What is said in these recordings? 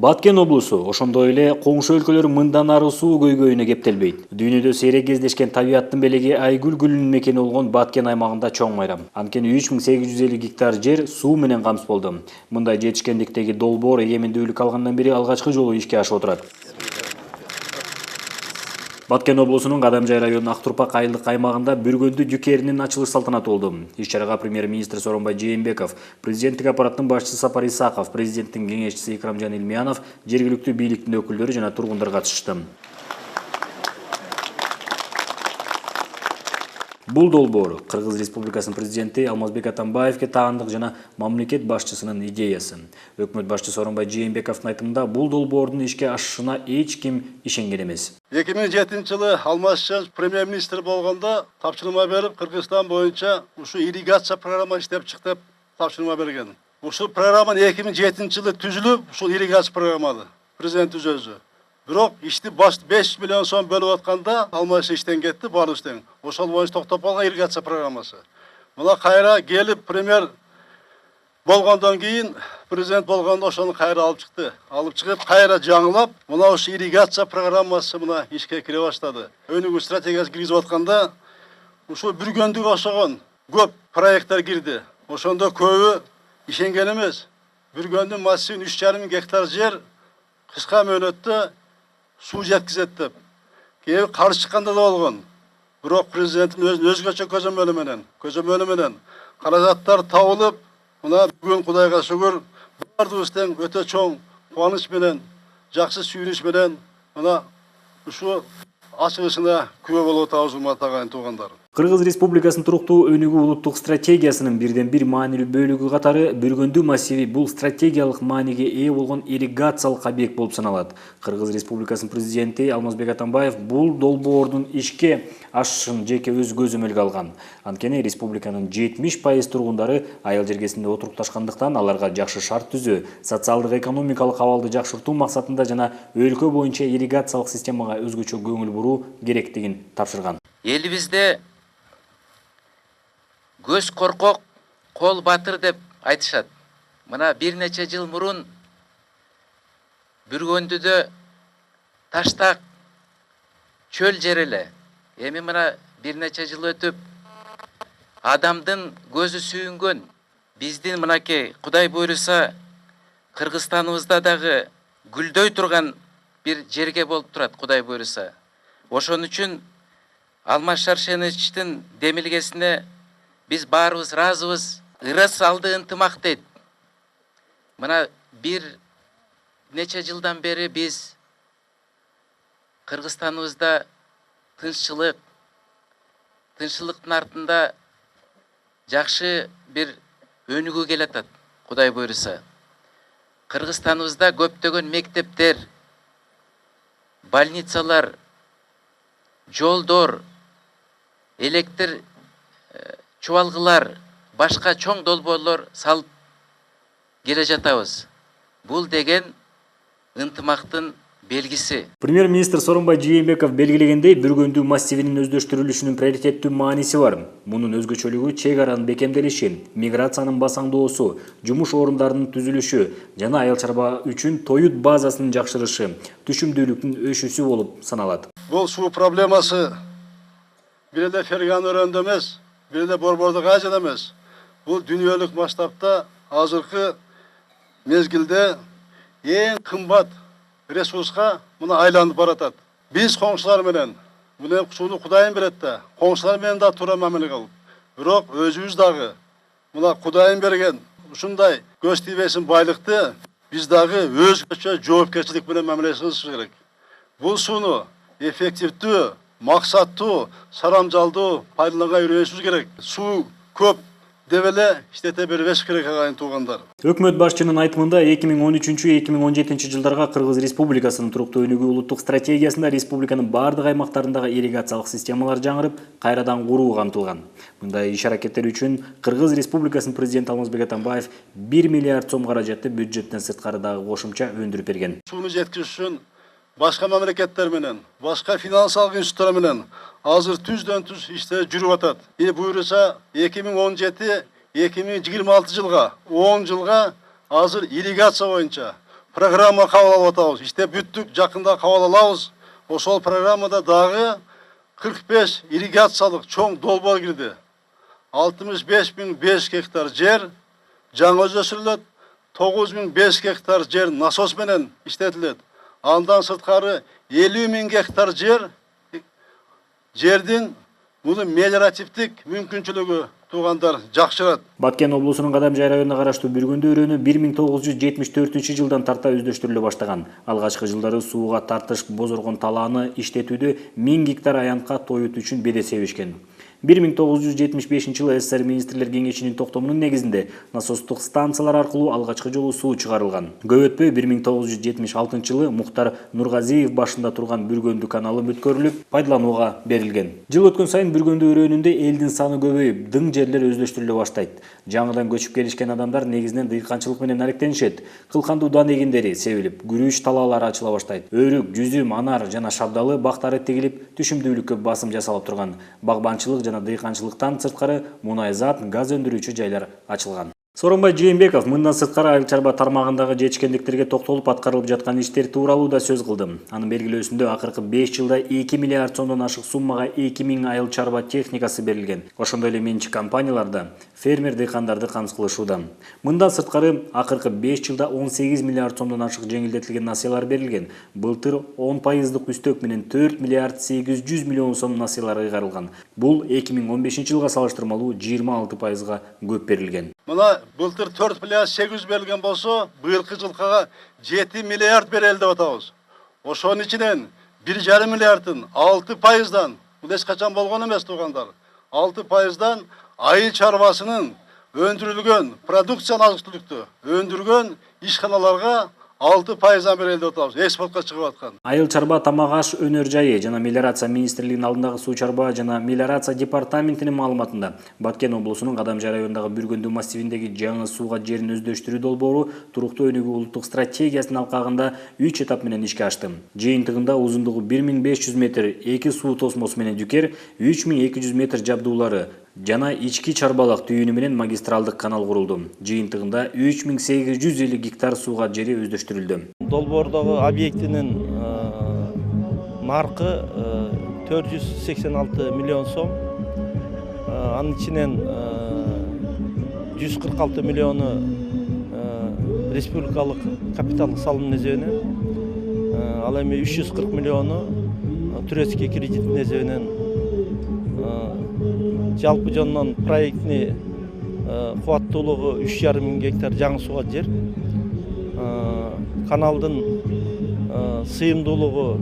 Баткен облусу, ошондой эле коңшу өлкөлөр мындан ары суу көйгөйүнө кептелбейт. Дүйнөдө сейрек кездешкен табиаттын белеги Айгүл гүлүнүн мекени болгон Баткен аймагында чоң майрам. Анткени 3850 гектар жер суу менен камсыз болду. Мындай жетишкендиктеги долбоор эгемендүүлүк алгандан бери алгачкы жолу ишке ашып отурат. Баткен облусунун Кадамжай районунун Актурпак айылдык аймагында бүргөндү жүкеринин ачылыш салтанаты болду. Иш-чарага премьер-министр Сооронбай Жээнбеков, президенттик аппараттын башчысы Сапар Исаков, президенттин кеңешчиси Икрамжан Илмиянов, жергиликтүү бийликтин өкүлдөрү жана тургундар катышышты. Бул долбоор Кыргыз Республикасынын президенти Алмазбек Атамбаевге таандык жана мамлекет башчысынын идеясы. Өкмөт башчысы Сооронбай Жээнбековдун айтымында бул долбоордун ишке ашышына эч ким ишенген эмес. 2007-жылы Алмазбек премьер-министр болгондо тапшырма берип, Кыргызстан боюнча ушу ирригация программа иштеп чык деп тапшырма берген. Ушул программа 2007-жылы түзүлүп, ушул ирригация программаны президент өзү. Бирок ишти 5 миллион сом бөлүп атканда Алмазбек иштен кетти, баары иштен. Ошол боюнча токтоп калган ирригация программасы. Мына кайра келип премьер болгондон кийин президент болгондо ошону кайра алып чыкты. Алып чыгып кайра жаңылап, мына ушу ирригация программасы мына ишке кире баштады. Өнүгүү стратегиясы киргизип атканда ушул бүргөндүгө окшогон көп проекттер кирди. Ошондо көбү ишенген эмес. Бүргөндүн массивин 3,5 гектар жер кыска мөөнөттө суу жеткизет деп. Кээ каршы чыкканда да болгон. Бирок президенттин өзгөчө көзөмөлү менен каражаттар табылып, мына бүгүн Кудайга шүгүр, баардыгыбыз тең өтө чоң кубаныч менен, жакшы сүйүнүч менен мына ушу ачылышына күбө болуп атабыз, урматтуу агайын туугандар. Кыргыз Республикасынын туруктуу өнүгүү улуттук стратегиясынын бирден бир маанилүү бөлүгү катары Бүргөндүү массиви бул стратегиялык мааниге ээ болгон ирригациялык объект болуп саналат. Кыргыз Республикасынын президенти Алмазбек Атамбаев бул долбоордун ишке ашышын жеке өз көзөмөлгө алган. Анткени республиканын 70% тургундары айыл жергесинде отурукташкандыктан аларга жакшы шарт түзүү, социалдык экономикалык абалды жакшыртуу максатында жана өлкө боюнча ирригациялык системага өзгөчө көңүл буруу керектигин тапшырган. Элибизде көз коркок, кол батыр деп айтышат. Мына бир нече жыл мурун Бүргөндүдө таштак чөл жер эле. Эми мына бир нече жыл өтүп адамдын көзү сүйүнгөн, биздин мынакей Кудай буйруса Кыргызстаныбызда дагы гүлдөй турган бир жерге болуп турат, Кудай буйруса. Ошон үчүн Алмаз Шаршеновичтин демилгесине биз баарыбыз ыраазыбыз. Ырыс алды ынтымак дейт. Мына бир нече жылдан бери биз Кыргызстаныбызда тынччылыктын артында жакшы бир өнүгүү келатат, Кудай буйруса. Кыргызстаныбызда көптөгөн мектептер, больницалар, жолдор, электр чубалгылар, башка чоң долбоорлор салып келе жатабыз. Бул деген ынтымактын белгиси. Премьер-министр Сооронбай Жээнбеков белгилегендей, Бүргөндүү массивинин өздөштүрүлүшүнүн приоритеттүү мааниси бар. Мунун өзгөчөлүгү чек аранын бекемделиши, миграциянын басаңдоосу, жумуш орундарынын түзүлүшү жана айыл чарба үчүн тоют базасынын жакшырышы, түшүмдүүлүктүн өсүүсү болуп саналат. Бул суу проблемасы бир эле Ферган өрөөндө эмес, бир эле Борбордук Азияда эмес. Бул дүйнөлүк масштабта азыркы мезгилде эң кымбат ресурска мына айланып баратат. Биз коңшулар менен, мына сууну Кудайым берет да, коңшулар менен да туура мамиле кылып, бирок өзүбүз дагы мына Кудайым берген ушундай көз тийбесин байлыкты биз дагы өзгөчө жоопкерчилик менен мамиле кылышыбыз керек. Бул сууну эффективдүү, максаттуу, сарамжалдуу пайдаланганга үйрөнүшүбүз керек. Суу көп деп эле иштете бербеш керек, агайын туугандар. Өкмөт башчынын айтымында 2013-2017 жылдарга Кыргыз Республикасынын туруктуу өнүгүү улуттук стратегиясында республиканын бардык аймактарындагы ирригациялык системалар жаңырып, кайрадан куруу камтылган. Мындай иш-аракеттер үчүн Кыргыз Республикасынын президенти Алмазбек Атамбаев 1 миллиард сом каражатты бюджеттен сырткары дагы кошумча өндүрүп берген. Сууну жеткизиш үчүн башка мамлекеттер менен, башка финансалык институттар менен азыр түздөн түз иштер жүрүп атат. Буйруса 2017-2026 жылга, 10 жылга азыр ирригация боюнча программа кабыл алып атабыз. Иштеп бүттүк, жакында кабыл алабыз. Ошол программада дагы 45 ирригациялык чоң долбоор кирди. 65.500 гектар жер жаңы өсүрүлөт, 9.500 гектар жер насос менен иштетилет. Андан сырткары 50.000 гектар жердин муну мелиоративдик мүмкүнчүлүгү туугандар жакшырат. Баткен облусунун Кадамжай районуна караштуу Бүргөндү өрөөнү 1974-жылдан тарта өздөштүрүлө баштаган. Алгачкы жылдары сууга тартыш бозоргон талааны иштетүүдө 1000 гектар аянтка тоют үчүн беде себишкен. 1975-жылы СССР министрлер кеңешинин токтомунун негизинде насостук станциялар аркылуу алгачкы жолу суу чыгарылган. Көп өтпөй 1976-жылы Муктар Нургазиев башында турган Бүргөндү каналы бүткөрүлүп, пайдаланууга берилген. Жыл өткөн сайын Бүргөндү өрөөнүндө элдин саны көбөйүп, дың жерлер өздөштүрүлө баштайт. Жаңыдан көчүп келишкен адамдар негизинен дыйканчылык менен аректенишет. Кылкандуу дан эгиндери себилип, күрүч талаалары ачыла баштайт. Өрүк, жүзүм, анар жана шабдалы бактары тегилип, түшүмдүүлүккө басым жасалып турган. Багбанчылык жана дыйканчылыктан сырткары мунай зат, газ өндүрүүчү жайлар ачылган. Сооронбай Жээнбеков мындан сырткары айыл чарба тармагындагы жетишкендиктерге токтолуп аткарылып жаткан иштер тууралуу да сөз кылды. Анын белгилөөсүндө акыркы 5 жылда 2 миллиард сомдон ашык суммага 2000 айыл чарба техникасы берилген. Ошондой эле менчик компанияларда фермер дыйкандарды камсыз кылышууда. Мындан сырткары акыркы 5 жылда 18 миллиард сомдон ашык жеңилдетилген насыялар берилген. Былтыр 10% үстөк менен 4 миллиард 800 миллион сом насыялар ыйгарылган. Бул 2015-жылга салыштырмалуу 26%га көп берилген. Мына былтыр 4 миллиард 800 берилген болсо, быйылкы жылкыга 7 миллиард берели деп атабыз. Ошонун ичинен 1,5 миллиардын 6%дан, бул эч качан болгон эмес туугандар. 6%дан айыл чарбасынын өндүрүлгөн продукциянын азык-түлүктү өндүргөн ишканаларга 6%дан берели деп атабыз, экспортко чыгып аткан. Айыл чарба тамак аш өнөр жайы жана мелиорация министрлигинин алдындагы суу чарба жана мелиорация департаментинин маалыматында Баткен облусунун Кадамжай районундагы Бүргөндү массивиндеги жаңы сууга жерин өздөштүрүү долбоору туруктуу өнүгүү улуттук стратегиясынын алкагында 3 этап менен ишке ашты. Жыйынтыгында узундугу 1500 метр 2 суу тосмосу менен жүкер, 3200 метр жабдуулары жана ички чарбалык түйүнү менен магистралдык канал курулду. Жыйынтыгында 3850 гектар сууга жери өздөштүрүлдү. Долбоордогу объектинин наркы 486 миллион сом. Анын ичинен 146 миллиону республикалык капиталдык салым несебинен, ал эми 340 миллиону турецкий кредит несебинен жалпы жонунан проектни кубаттуулугу 3,5 гектар жаңы сууга жер. Каналдын сыйымдуулугу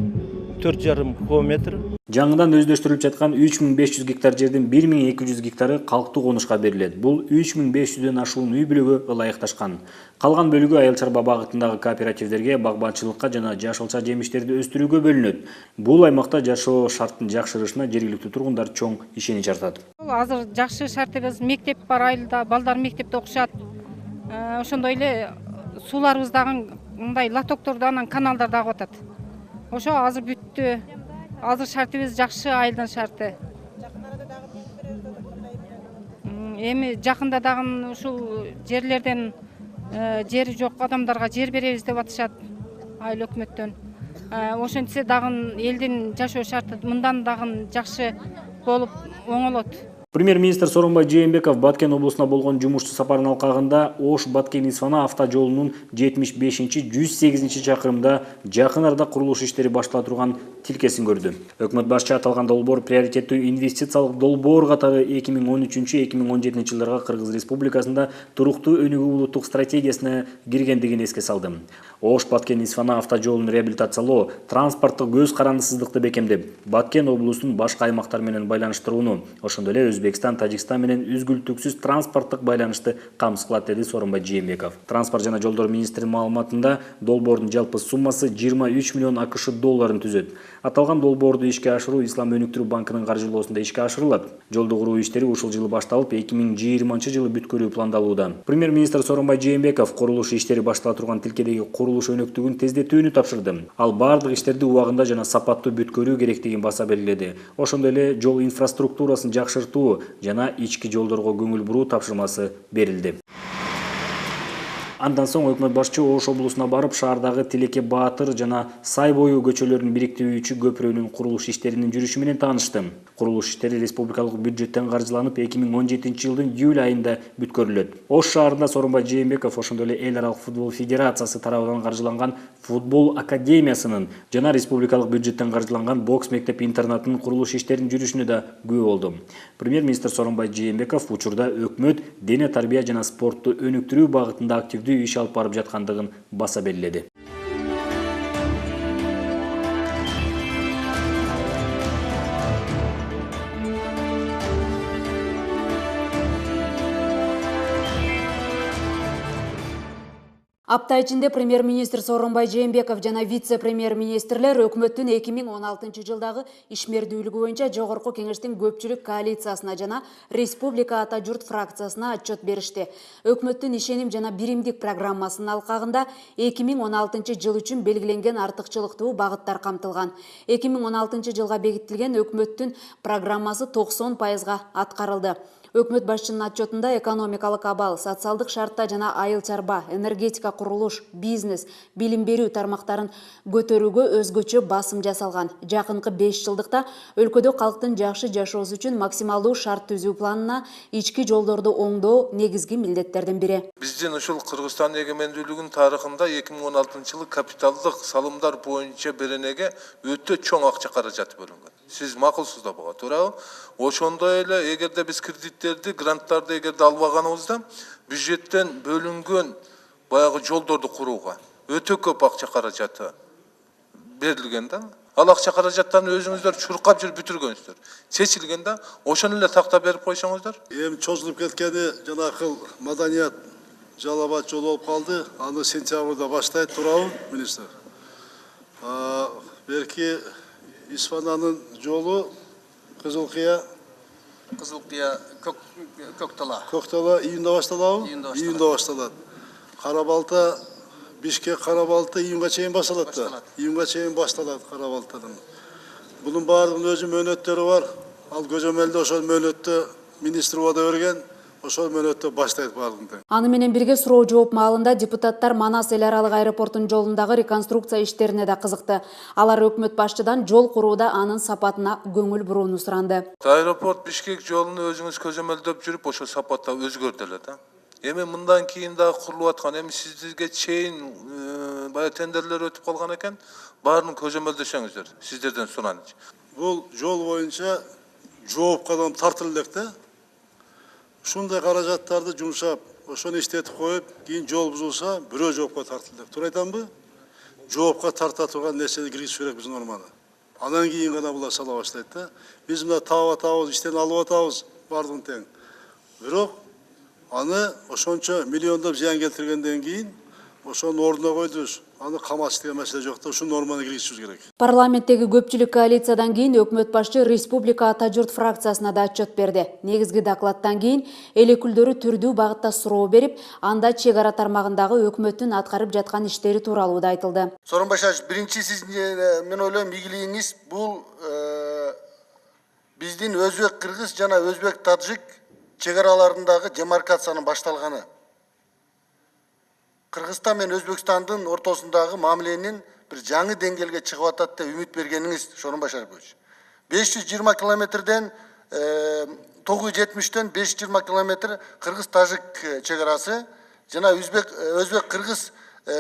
4,5 километр. Жаңыдан өздөштүрүлүп жаткан 3500 гектар жердин 1200 гектары калктуу конушка берилет. Бул 3500дөн ашуун үй бүлөгө ылайыкташкан. Калган бөлүгү айыл чарба багытындагы кооперативдерге багбанчылыкка жана жашылча жемиштерди өстүрүүгө бөлүнөт. Бул аймакта жашоо шарттын жакшырышына жергиликтүү тургундар чоң ишенич артат. Азыр жакшы шартыбыз, мектеп бар айылда, балдар мектепте окушат. Ошондой эле сууларыбыз дагы мындай лотокторду анан каналдар дагы атат. Ошо азыр бүттү. Азыр шартыбыз жакшы, айылдын шарты. Эми жакында дагы ушул жерлерден жери жок адамдарга жер беребиз деп атышат айыл өкмөттөн. Ошентсе дагы элдин жашоо шарты мындан дагы жакшы болуп оңолот. Премьер-министр Сооронбай Жээнбеков Баткен облусуна болгон жумушчу сапарынын алкагында Ош-Баткен-Исфана автожолунун 75-108 чакырымда жакын арада курулуш иштери баштала турган тилкесин көрдү. Өкмөт башчы аталган долбоор приоритеттүү инвестициялык долбоор катары 2013-2017 жылдарга Кыргыз Республикасында туруктуу өнүгүү улуттук стратегиясына киргендигин эске салды. Ош-Баткен-Исфана автожолун реабилитациялоо, транспорттук көз карандысыздыкты бекемдеп, Баткен облусунун башка аймактар менен байланыштырууну, ошондой эле Өзбекстан, Тажикстан менен үзгүлтүксүз транспорттук байланышты камсыз кылат, деди Сооронбай Жээнбеков. Транспорт жана жолдор министринин маалыматында долбоордун жалпы суммасы 23 миллион АКШ долларын түзөт. Аталган долбоорду ишке ашыруу Ислам өнүктүрүү банкынын каржылоосунда ишке ашырылат. Жолду куруу иштери ушул жылы башталып, 2020 жылы бүткөрүү пландалууда. Премьер-министр Сооронбай Жээнбеков курулуш иштери баштала турган тилкедеги курулуш өнөктүгүн тездетүүнү тапшырды. Ал бардык иштерди убагында жана сапаттуу бүткөрүү керектигин баса белгиледи. Ошондой эле жол инфраструктурасын жакшыртуу жана ички жолдорго көңүл буруу тапшырмасы берилди. Андан соң өкмөт башчы Ош облусуна барып, шаардагы Тилеке Баатыр жана Сай бою көчөлөрүн бириктирүүчү көпүрөнүн курулуш иштеринин жүрүшү менен таанышты. Курулуш иштери республикалык бюджеттен каржыланып, 2017 жылдын июль айында бүткөрүлөт. Ош шаарында Сооронбай Жээнбеков ошондой эле эл аралык футбол федерациясы тарабынан каржыланган футбол академиясынын жана республикалык бюджеттен каржыланган бокс мектеп-интернатынын курулуш иштеринин жүрүшүнө да күбө болду. Премьер-министр Сооронбай Жээнбеков учурда өкмөт дене тарбия жана спортту өнүктүрүү багытында активдүү иш алып барып жаткандыгын баса белгиледи. Апта ичинде премьер-министр Сооронбай Жээнбеков жана вице-премьер-министрлер өкмөттүн 2016 жылдагы ишмердүүлүгү боюнча жогорку кеңештин көпчүлүк коалициясына жана Республика Ата Журт фракциясына отчет беришти. Өкмөттүн ишеним жана биримдик программасынын алкагында 2016 жыл үчүн белгиленген артыкчылыктуу багыттар камтылган. 2016 жылга бекитилген өкмөттүн программасы 90% аткарылды. Өкмөт башчынын отчетунда экономикалык абал, социалдык шартта жана айыл чарба, энергетика, курулуш, бизнес, билим берүү тармактарын көтөрүүгө өзгөчө басым жасалган. Жакынкы 5 жылдыкта өлкөдө калктын жакшы жашоосу үчүн максималдуу шарт түзүү планына ички жолдорду оңдоо негизги милдеттердин бири. Биздин ушул Кыргызстан эгемендүүлүгүнүн тарыхында 2016 жылы капиталдык салымдар боюнча беренеге өтө чоң акча каражаты бөлүнгөн. Сиз макулсуз да буга, туурабы? Ошондой эле эгерде биз кредиттерди, гранттарды эгерде албаганыбызда бюджеттен бөлүнгөн баягы жолдорду курууга өтө көп акча каражаты берилген да. Ал акча каражаттарын өзүңүздөр чуркап жүрүп бүтүргөнсүздөр. Чечилген да, ошону эле тактап берип койсоңуздар. Эми чозулуп кеткени жанакыл маданият жалабат жол болуп калды. Аны сентябрда баштайт, туурабы, министр? Берки Исфананын жолу Кызылкыя Көктала июнда башталабы? Июнда башталат. Карабалта Бишкек Карабалта июнга чейин башталат да. Июнга чейин башталат Карабалтадан. Bunun баардыгынын өзү мөөнөттөрү бар. Ал көзөмөлдө ошол мөөнөттө министр убада берген. Ошол мөөнөттө баштайт баардыгын. Аны менен бирге суроо жооп маалында депутаттар Манас эл аралык аэропортунун жолундагы реконструкция иштерине да кызыкты. Алар өкмөт башчыдан жол курууда анын сапатына көңүл бурууну суранды. Аэропорт Бишкек жолуну өзүңүз көзөмөлдөп жүрүп, ошо сапатта өзгөрдү эле да. Эми мындан кийин дагы курулуп аткан, эми сизге чейин баягы тендерлер өтүп калган экен, баарын көзөмөлдөсөңүздөр, сиздерден суранычы. Бул жол боюнча жоопко адам тартылып элек да. Ушундай каражаттарды жумшап, ошону иштетип коюп, кийин жол бузулса, бирөө жоопко тартылды. Туура айтамбы? Жоопко тарта турган нерсени киргизиш керек биздин норманы. Анан кийин гана булар сала баштайт да. Биз мына таап атабыз, иштен алып атабыз, бардыгын тең. Бирок аны ошончо миллиондоп зыян келтиргенден кийин ошону ордуна койдубуз. Аны каматыш деген маселе жок да, ушул норманы киргизишибиз керек. Парламенттеги көпчүлүк коалициядан кийин өкмөт башчы Республика Ата Журт фракциясына да отчет берди. Негизги докладтан кийин эл өкүлдөрү түрдүү багытта суроо берип, анда чек ара тармагындагы өкмөттүн аткарып жаткан иштери тууралуу да айтылды. Сооронбай Шарипович, биринчи сиздин мен ойлойм ийгилигиңиз бул биздин өзбек кыргыз жана өзбек таджик чек араларындагы демаркациянын башталганы. Кыргызстан менен Өзбекстандын ортосундагы мамиленин бир жаңы деңгээлге чыгып атат деп үмүт бергениңиз, Сооронбай Шарипович. 520 километрден 970тен 520 километр кыргыз-тажик чек арасы жана өзбек-кыргыз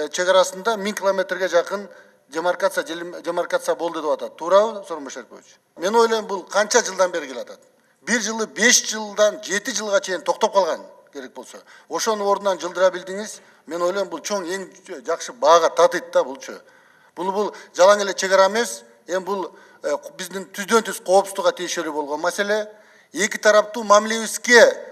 чек арасында 1000 километрге жакын демаркация болду деп атат. Туурабы, Сооронбай Шарипович? Мен ойлойм, бул канча жылдан бери келатат? 1 жылы 5 жылдан 7 жылга чейин токтоп калган керек болсо. Ошону ордунан жылдыра билдиңиз. Мен ойлойм, бул чоң эң жакшы баага татыйт да булчу. Бул жалаң эле чек ара эмес, эми бул биздин түздөн түз коопсуздукка тийишелүү болгон маселе. Эки тараптуу мамилебизге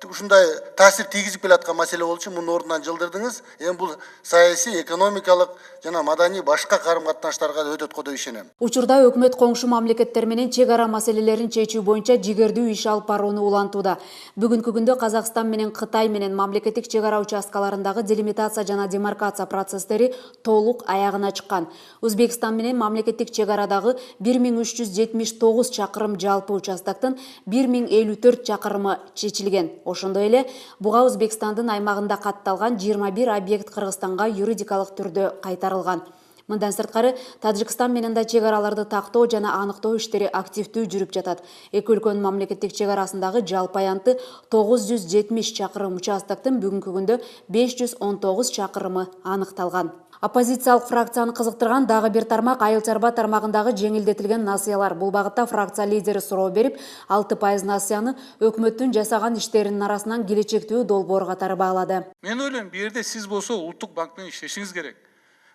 ушундай таасир тийгизип келаткан маселе болчу, муну ордунан жылдырдыңыз. Эми бул саясий, экономикалык жана маданий башка карым-катнаштарга да өтөт го деп ишенем. Учурда өкмөт коңшу мамлекеттер менен чек ара маселелерин чечүү боюнча жигердүү иш алып барууну улантууда. Бүгүнкү күндө Казакстан менен Кытай менен мамлекеттик чек ара участкаларындагы делимитация жана демаркация процесстери толук аягына чыккан. Өзбекстан менен мамлекеттик чек арадагы 1379 чакырым жалпы участоктун 1054 чакырымы чечилген. Ошондой эле буга Өзбекстандын аймагында катталган 21 объект Кыргызстанга юридикалык түрдө кайтарылган. Мындан сырткары Тажикстан менен да чек араларды тактоо жана аныктоо иштери активдүү жүрүп жатат. Эки өлкөнүн мамлекеттик чек арасындагы жалпы аянты 970 чакырым участоктун бүгүнкү күндө 519 чакырымы аныкталган. Оппозициялык фракцияны кызыктырган дагы бир тармак айыл чарба тармагындагы жеңилдетилген насыялар. Бул багытта фракция лидери суроо берип, 6% насыяны өкмөттүн жасаган иштеринин арасынан келечектүү долбоор катары баалады. Мен ойлойм, бул жерде сиз болсо Улуттук банк менен иштешиңиз керек.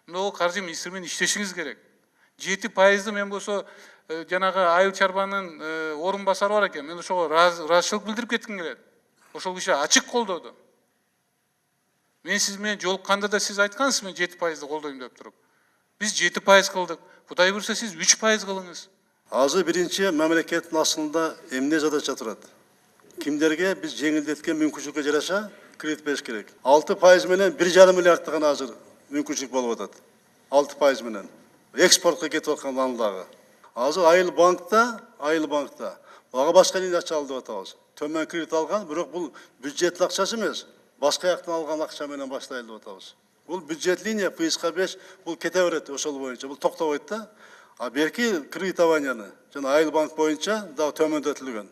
Мына каржы министри менен иштешиңиз керек. 7%ды мен болсо жанагы айыл чарбанын орун басары бар экен. Мен ошого ыраазычылык билдирип кетким келет. Ошол киши ачык колдоду. Мен сиз менен жолукканда да сиз айткансыз, мен 7%ды колдойм деп туруп. Биз 7% кылдык. Кудай буйрса сиз 3% кылыңыз. Азыр биринчи мамлекеттин асылында эмне задача турат? Кимдерге биз жеңилдеткен мүмкүнчүлүккө жараша кредит бериш керек. 6% менен 1,5 миллиардты гана азыр мүмкүнчүлүк болуп атат. 6% менен экспортко кетип аткан маалдагы. Азыр айыл банкта ага башка эле акча алып атабыз. Төмөн кредит алган, бирок бул бюджеттин акчасы эмес. Башка жактан алган акча менен баштайлы деп атабыз. Бул бюджет линия ПСК 5 бул кете берет ошол боюнча. Бул токтобойт да. А берки кредитованияны жана айыл банк боюнча дагы төмөндөтүлгөн.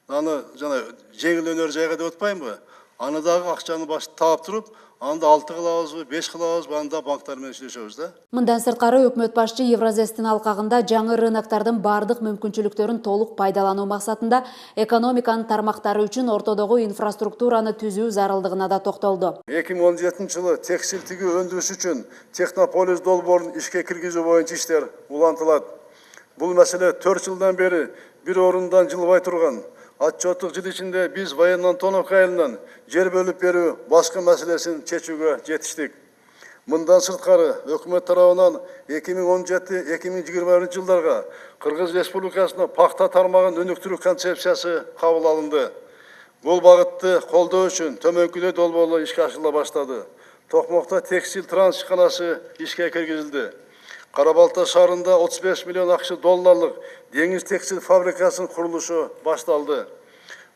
Аны жана жеңилдөнөр жайга деп атпаймынбы? Аны дагы акчаны таап туруп, анда 6 кылабызбы, 5 кылабызбы, анда банктар менен иштешебиз да. Мындан сырткары өкмөт башчы Евразестин алкагында жаңы рыноктардын бардык мүмкүнчүлүктөрүн толук пайдалануу максатында экономиканын тармактары үчүн ортодогу инфраструктураны түзүү зарылдыгына да токтолду. 2017-жылы текстиль тигүү өндүрүш үчүн Технополис долбоорун ишке киргизүү боюнча иштер улантылат. Бул маселе 4 жылдан бери бир орундан жылбай турган. Отчеттук жыл ичинде биз военно-Антоновка айылынан жер бөлүп берүү башка маселесин чечүүгө жетиштик. Мындан сырткары өкмөт тарабынан 2017-2021 жылдарга Кыргыз Республикасына пахта тармагын өнүктүрүү концепциясы кабыл алынды. Бул багытты колдоо үчүн төмөнкүдөй долбоорлор ишке ашырыла баштады. Токмокто текстиль трансишканасы ишке киргизилди. Карабалта шаарында 35 миллион акча долларлык деңиз текстиль фабрикасынын курулушу башталды.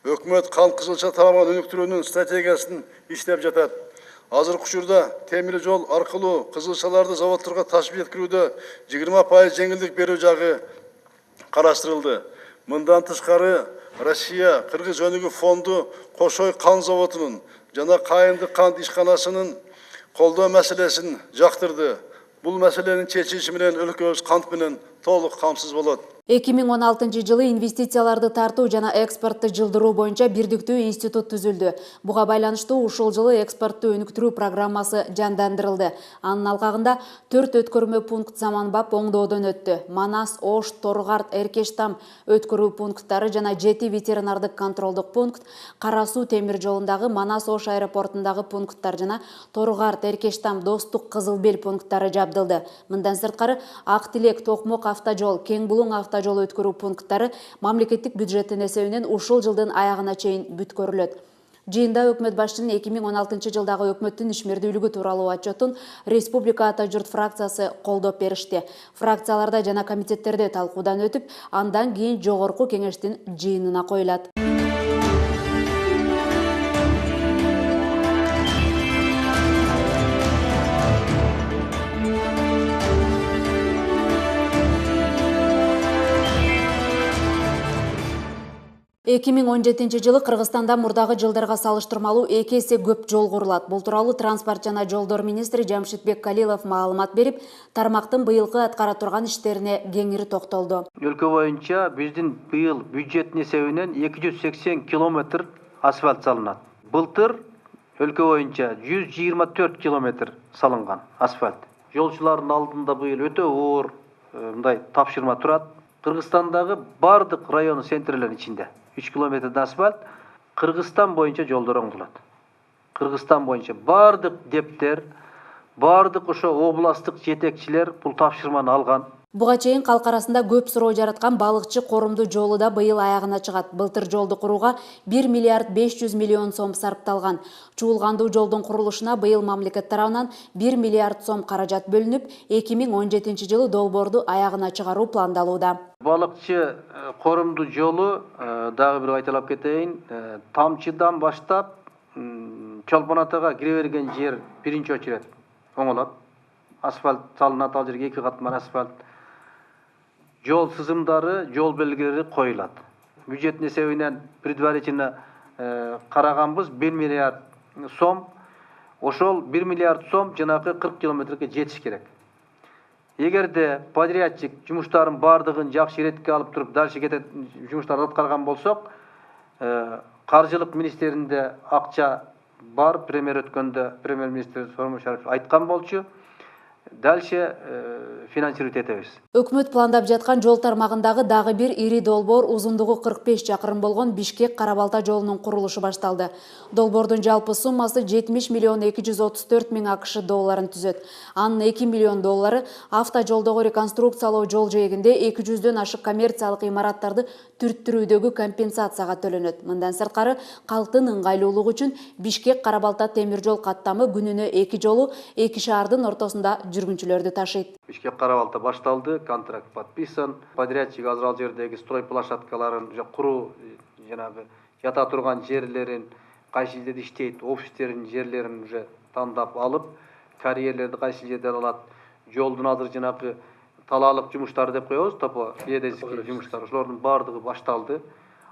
Өкмөт кант кызылча тармагын өнүктүрүүнүн стратегиясын иштеп жатат. Азыркы учурда темир жол аркылуу кызылчаларды заводдорго ташып жеткирүүдө 20% жеңилдик берүү жагы караштырылды. Мындан тышкары Россия Кыргыз өнүгүү фонду Кошой кан заводунун жана Кайындык кант ишканасынын колдоо маселесин жактырды. Бул маселенин чечилиши менен өлкөбүз кант менен толук камсыз болот. 2016 жылы инвестицияларды тартуу жана экспортты жылдыруу боюнча бирдиктүү институт түзүлдү. Буга байланыштуу ушул жылы экспортту өнүктүрүү программасы жандандырылды. Анын алкагында 4 өткөрмө пункт заманбап оңдоодон өттү. Манас, Ош, Торгарт, Эркештам өткөрүү пункттары жана 7 ветеринардык контролдук пункт, Кара суу темир жолундагы Манас Ош аэропортундагы пункттар жана Торгарт, Эркештам, Достук, Кызыл Бел пункттары жабдылды. Мындан сырткары Ак Тилек, Токмок автожол, Кең Булуң автожол өткөрүү пункттары мамлекеттик бюджеттин эсебинен ушул жылдын аягына чейин бүткөрүлөт. Жыйында өкмөт башчынын 2016 жылдагы өкмөттүн ишмердүүлүгү тууралуу отчетун Республика Ата журт фракциясы колдоп беришти. Фракцияларда жана комитеттерде талкуудан өтүп, андан кийин жогорку кеңештин жыйынына коюлат. Эки миң 17 жылы Кыргызстанда мурдагы жылдарга салыштырмалуу 2 эсе көп жол курулат. Бул тууралуу транспорт жана жолдор министри Жамшитбек Калилов маалымат берип, тармактын быйылкы аткара турган иштерине кеңири токтолду. Өлкө боюнча биздин быйыл бюджеттин эсебинен 280 километр асфальт салынат. Былтыр өлкө боюнча 124 километр салынган асфальт. Жолчулардын алдында быйыл өтө оор мындай тапшырма турат. Кыргызстандагы бардык район центрлердин ичинде 3 километрден асфальт Кыргызстан боюнча жолдор оңдолот. Кыргызстан боюнча бардык дептер, Бардык ошо областтык жетекчилер бул тапшырманы алган. Буга чейин калк арасында көп суроо жараткан балыкчы корумду жолу да быйыл аягына чыгат. Былтыр жолду курууга 1 миллиард 500 миллион сом сарпталган. Чуулгандуу жолдун курулушуна быйыл мамлекет тарабынан 1 миллиард сом каражат бөлүнүп, 2017 жылы долбоорду аягына чыгаруу пландалууда. Балыкчы корумду жолу дагы бир айталап кетейин, Тамчыдан баштап Чолпон атага кире берген жер биринчи очерет оңолот. Асфальт салынат, ал жерге 2 катман асфальт. Жол сызымдары, жол белгилери коюлат. Бюджет эсебинен предварительно караганбыз 1 миллиард сом. Ошол 1 миллиард сом жанагы 40 километрге жетиш керек. Эгерде подрядчик жумуштарын бардыгын жакшы иретке алып туруп, дальше кетет жумуштарды аткарган болсок, каржылык министрлигинде акча бар, премьер-министр Сооронбай Жээнбеков айткан болчу. Дальше финансировать этебиз. Өкмөт пландап жаткан жол тармагындагы дагы бир ири долбоор узундугу 45 чакырым болгон Бишкек-Карабалта жолунун курулушу башталды. Долбоордун жалпы суммасы 70 миллион 234 миң АКШ долларын түзөт. Анын 2 миллион доллары автожолдогу реконструкциялоо жол жээгинде 200дөн ашык коммерциялык имараттарды түрттүрүүдөгү компенсацияга төлөнөт. Мындан сырткары калктын ыңгайлуулугу үчүн Бишкек-Карабалта темир жол каттамы күнүнө 2 жолу 2 шаардын ортосунда жүргүнчүлөрдү ташыйт. Бишкек-Карабалта башталды, контракт подписан. Подрядчик азыр ал жердеги строй площадкаларын куруу, жанагы жата турган жерлерин, кайсы жерде иштейт, офистерин жерлерин уже тандап алып, карьерлерди кайсы жерден алат, жолдун азыр жанагы талаалык жумуштары деп коебуз, топо геодезический жумуштар, ошолордун баардыгы башталды.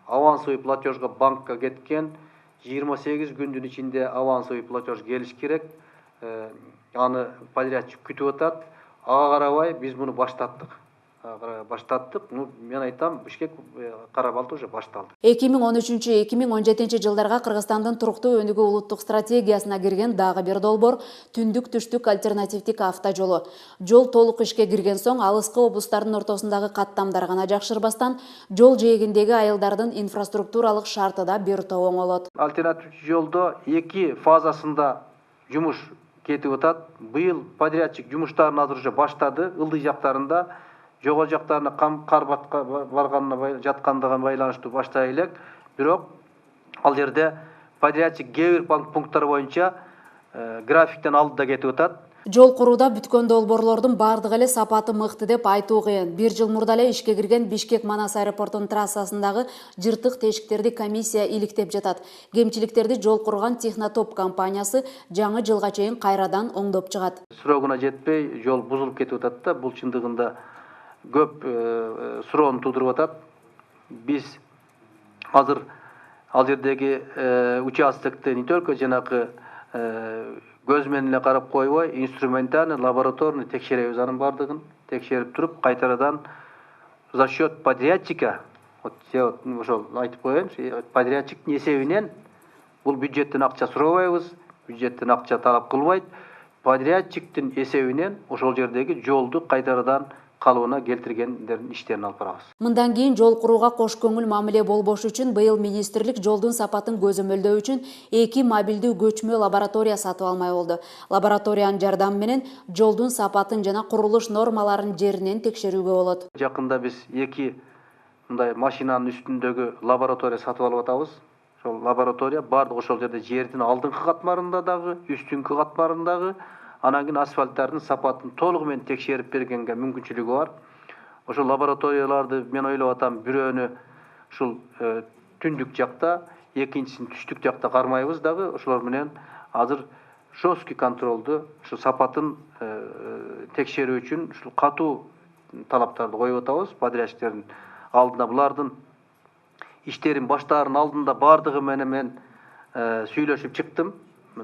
Авансовый платежга банкка кеткен, 28 күндүн ичинде авансовый платеж келиш керек. Аны подрядчик күтүп атат. Ага карабай биз муну баштаттык. Мен айтам, Бишкек-Карабалта уже башталды. 2013-2017 жылдарга Кыргызстандын туруктуу өнүгүү улуттук стратегиясына кирген дагы бир долбоор түндүк-түштүк альтернативдик автожолу. Жол толук ишке кирген соң алыскы облустардын ортосундагы каттамдар гана жакшырбастан, жол жээгиндеги айылдардын инфраструктуралык шарты да бир топ оңолот. Альтернативдик жолдо 2 фазасында жумуш кетип атат. Быйыл подрядчик жумуштарын азыр уже баштады. Ылдый жактарында, жогору жактарына кар барганына жаткандыгына байланыштуу баштай элек. Бирок ал жерде подрядчик кээ бир пункттар боюнча графиктен алдыда кетип атат. Жол курууда бүткөн долбоорлордун бардыгы эле сапаты мыкты деп айтуу кыйын. 1 жыл мурда эле ишке кирген Бишкек-Манас аэропортунун трассасындагы жыртык тешиктерди комиссия иликтеп жатат. Кемчиликтерди жол курган Технотоп компаниясы жаңы жылга чейин кайрадан оңдоп чыгат. Срогуна жетпей жол бузулуп кетип атат да, бул чындыгында көп суроону туудуруп атат. Биз азыр ал жердеги участокты не только жанагы көз менен эле карап койбой, инструментально, лабораторный текшеребиз анын бардыгын. Текшерип туруп, кайтарадан за счет подрядчика, ошол айтып коеюн, подрядчиктин эсебинен бул бюджеттен акча сурабайбыз, бюджеттен акча талап кылбайт. Подрядчиктин эсебинен ошол жердеги жолду кайтарадан калыбына келтиргендердин иштерин алып барабыз. Мындан кийин жол курууга кош көңүл мамиле болбош үчүн быйыл министрлик жолдун сапатын көзөмөлдөө үчүн 2 мобилдүү көчмө лаборатория сатып алмай болду. Лабораториянын жардамы менен жолдун сапатын жана курулуш нормаларын жеринен текшерүүгө болот. Жакында биз 2 мындай машинанын үстүндөгү лаборатория сатып алып атабыз. Ошол лаборатория бардык ошол жерде жердин алдыңкы катмарында дагы, үстүнкү катмарындагы, анан кийин асфальттардын сапатын толугу менен текшерип бергенге мүмкүнчүлүгү бар. Ошол лабораторияларды мен ойлоп атам, бирөөнү ушул түндүк жакта, экинчисин түштүк жакта кармайбыз дагы. Ошолор менен азыр жесткий контролду, ушу сапатын текшерүү үчүн ушул катуу талаптарды коюп атабыз. Подрядчиктердин алдына булардын иштерин баштаарынын алдында бардыгы менен мен сүйлөшүп чыктым.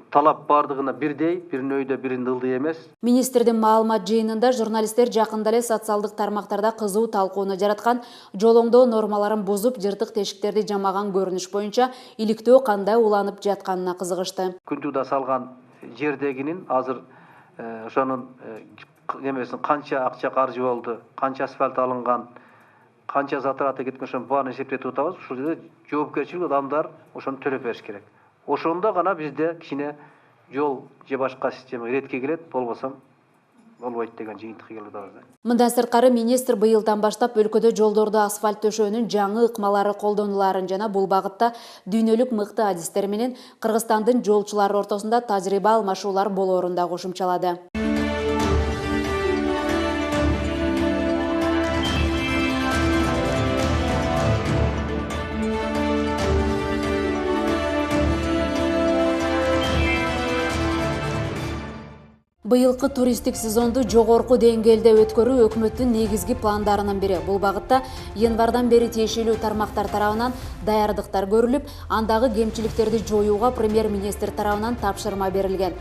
Талап бардыгына бирдей, биринин өйдө биринин ылдый эмес. Министрдин маалымат жыйынында журналисттер жакында эле социалдык тармактарда кызуу талкууну жараткан жол оңдоо нормаларын бузуп, жыртык тешиктерди жамаган көрүнүш боюнча иликтөө кандай уланып жатканына кызыгышты. Күнтууда салган жердегинин азыр ошонун немесин канча акча каржы болду, канча асфальт алынган, канча затраты кеткен, ошонун баарын эсептеп атабыз. Ушул жерде жоопкерчилик адамдар ошону төлөп бериш керек. Ошондо гана бизде кичине жол же башка система иретке келет, болбосо болбойт деген жыйынтыкка келип атабыз. Мындан сырткары министр быйылдан баштап өлкөдө жолдорду асфальт төшөөнүн жаңы ыкмалары колдонуларын жана бул багытта дүйнөлүк мыкты адистер менен Кыргызстандын жолчулары ортосунда тажрыйба алмашуулар болоорун да кошумчалады. Быйылкы туристтик сезонду жогорку деңгээлде өткөрүү өкмөттүн негизги пландарынын бири. Бул багытта январдан бери тиешелүү тармактар тарабынан даярдыктар көрүлүп, андагы кемчиликтерди жоюуга премьер-министр тарабынан тапшырма берилген.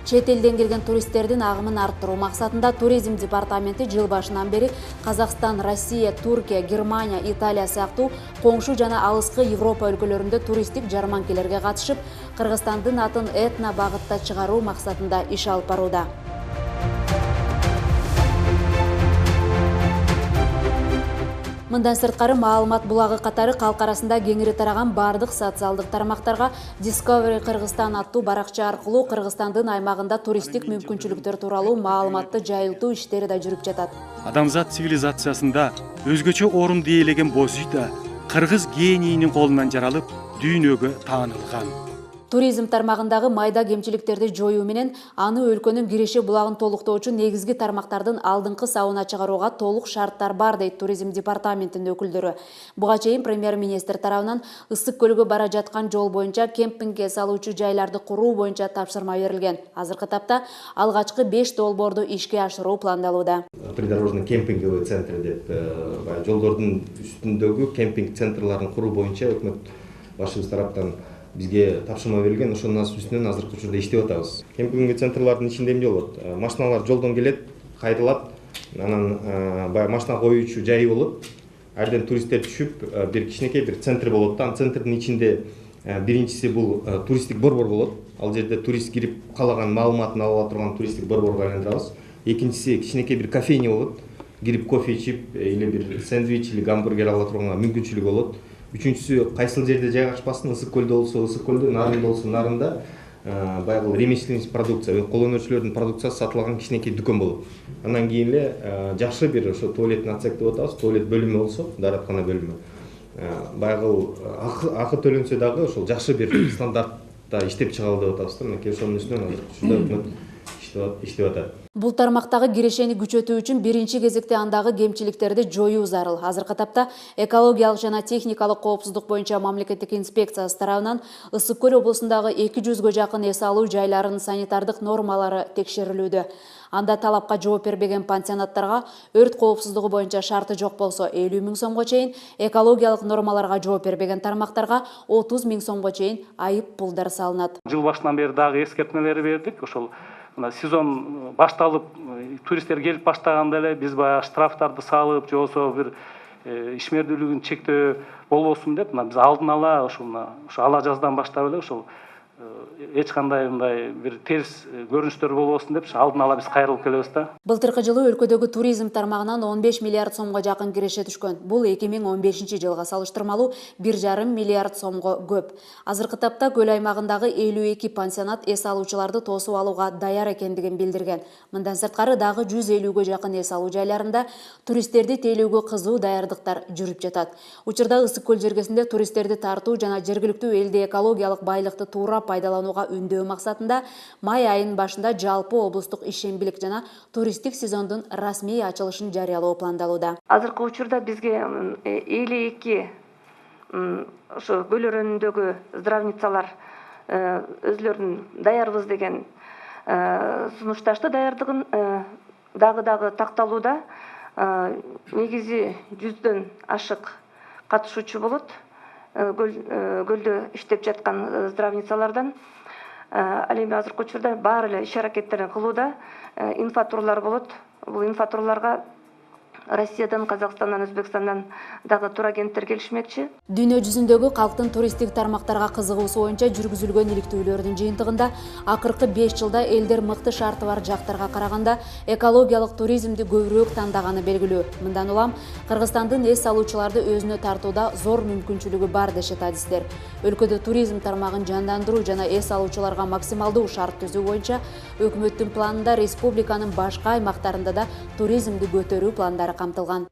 Чет элден келген туристтердин агымын арттыруу максатында туризм департаменти жыл башынан бери Казакстан, Россия, Туркия, Германия, Италия сыяктуу коңшу жана алыскы Европа өлкөлөрүндө туристтик жарманкелерге катышып, Кыргызстандын атын этно багытта чыгаруу максатында иш алып барууда. Мындан сырткары маалымат булагы катары калк арасында кеңири тараган бардык социалдык тармактарга Discovery Кыргызстан аттуу баракча аркылуу Кыргызстандын аймагында туристтик мүмкүнчүлүктөр тууралуу маалыматты жайылтуу иштери да жүрүп жатат. Адамзат цивилизациясында өзгөчө орун ээлеген боз үй да кыргыз гениинин колунан жаралып, дүйнөгө таанылган. Туризм тармагындагы майда кемчиликтерди жоюу менен аны өлкөнүн киреше булагын толуктоочу негизги тармактардын алдыңкы сабына чыгарууга толук шарттар бар, дейт туризм департаментинин өкүлдөрү. Буга чейин премьер-министр тарабынан Ысык көлгө бара жаткан жол боюнча кемпингге салуучу жайларды куруу боюнча тапшырма берилген. Азыркы тапта алгачкы 5 долбоорду ишке ашыруу пландалууда. Придорожный кемпинговый центр деп жолдордун үстүндөгү кемпинг центрларын куруу боюнча өкмөт башыбыз тараптан бизге тапшырма берилген. Ошонун үстүнөн азыркы учурда иштеп атабыз. Кемпинг центрлардын ичинде эмне болот? Машиналар жолдон келет, кайрылат, анан баягы машина коюучу жайы болот. Айрдан туристтер түшүп, бир кичинекей бир центр болот да. Анын центрдин ичинде биринчиси бул туристтик борбор болот. Ал жерде турист кирип калаган маалыматын ала турган туристтик борборго айландырабыз. Экинчиси кичинекей бир кофейня болот. Кирип кофе ичип, или бир сэндвич или гамбургер ала турган мүмкүнчүлүк болот. Үчүнчүсү кайсыл жерде жайгашпасын, Ысык көлдө болсо Ысык көлдө, Нарында болсо Нарында баягы ремесленный продукция, кол өнөрчүлөрдүн продукциясы сатылган кичинекей дүкөн болот. Андан кийин эле жакшы бир ошо туалетный отсек деп атабыз, туалет бөлүмү болсо, даараткана бөлүмү. Баягы акы төлөнсө дагы ошол жакшы бир стандартта иштеп чыгалы деп атабыз да. Мынакей ошонун үстүнөн азыр ушундай өкмөт иштеп атат. Бул тармактагы кирешени күчөтүү үчүн биринчи кезекте андагы кемчиликтерди жоюу зарыл. Азыркы тапта экологиялык жана техникалык коопсуздук боюнча мамлекеттик инспекциясы тарабынан Ысык көл облусундагы 200гө жакын эс алуу жайларынын санитардык нормалары текшерилүүдө. Анда талапка жооп бербеген пансионаттарга өрт коопсуздугу боюнча шарты жок болсо 50 000 сомго чейин, экологиялык нормаларга жооп бербеген тармактарга 30 000 сомго чейин айып пулдар салынат. Жыл башынан бери дагы эскертмелер бердик. Ошол сезон башталып, туристтер келип баштаганда эле биз баягы штрафтарды салып, же болбосо бир ишмердүүлүгүн чектөө болбосун деп, биз алдын ала ошо ала жаздан баштап эле ошол эч кандай мындай бир терс көрүнүштөр болбосун деп алдын ала биз кайрылып келебиз да. Былтыркы жылы өлкөдөгү туризм тармагынан 15 миллиард сомго жакын киреше түшкөн. Бул 2015 жылга салыштырмалуу 1,5 миллиард сомго көп. Азыркы тапта көл аймагындагы 52 пансионат эс алуучуларды тосуп алууга даяр экендигин билдирген. Мындан сырткары дагы 150гө жакын эс алуу жайларында туристтерди тейлөөгө кызуу даярдыктар жүрүп жатат. Учурда Ысык көл жергесинде туристтерди тартуу жана жергиликтүү элде экологиялык байлыкты туура пайдаланууга үндөө максатында май айынын башында жалпы облустук ишембилик жана туристтик сезондун расмий ачылышын жарыялоо пландалууда. Азыркы учурда бизге 52 ошо көл өрөөнүндөгү здравницалар өзлөрүн даярбыз деген сунушташты. Даярдыгын дагы такталууда. Негизи 100дөн ашык катышуучу болот. Көлдө иштеп жаткан здравницалардан. Ал эми азыркы учурда баары эле иш аракеттерин кылууда. Инфотурлар болот. Бул инфотурларга Россиядан, Казакстандан, Өзбекстандан дагы турагенттер келишмекчи. Дүйнө жүзүндөгү калктын туристтик тармактарга кызыгуусу боюнча жүргүзүлгөн иликтөөлөрдүн жыйынтыгында акыркы 5 жылда элдер мыкты шарты бар жактарга караганда экологиялык туризмди көбүрөөк тандаганы белгилүү. Мындан улам Кыргызстандын эс алуучуларды өзүнө тартууда зор мүмкүнчүлүгү бар дешет адистер. Өлкөдө туризм тармагын жандандыруу жана эс алуучуларга максималдуу шарт түзүү боюнча өкмөттүн планында республиканын башка аймактарында да туризмди көтөрүү пландары камтылган.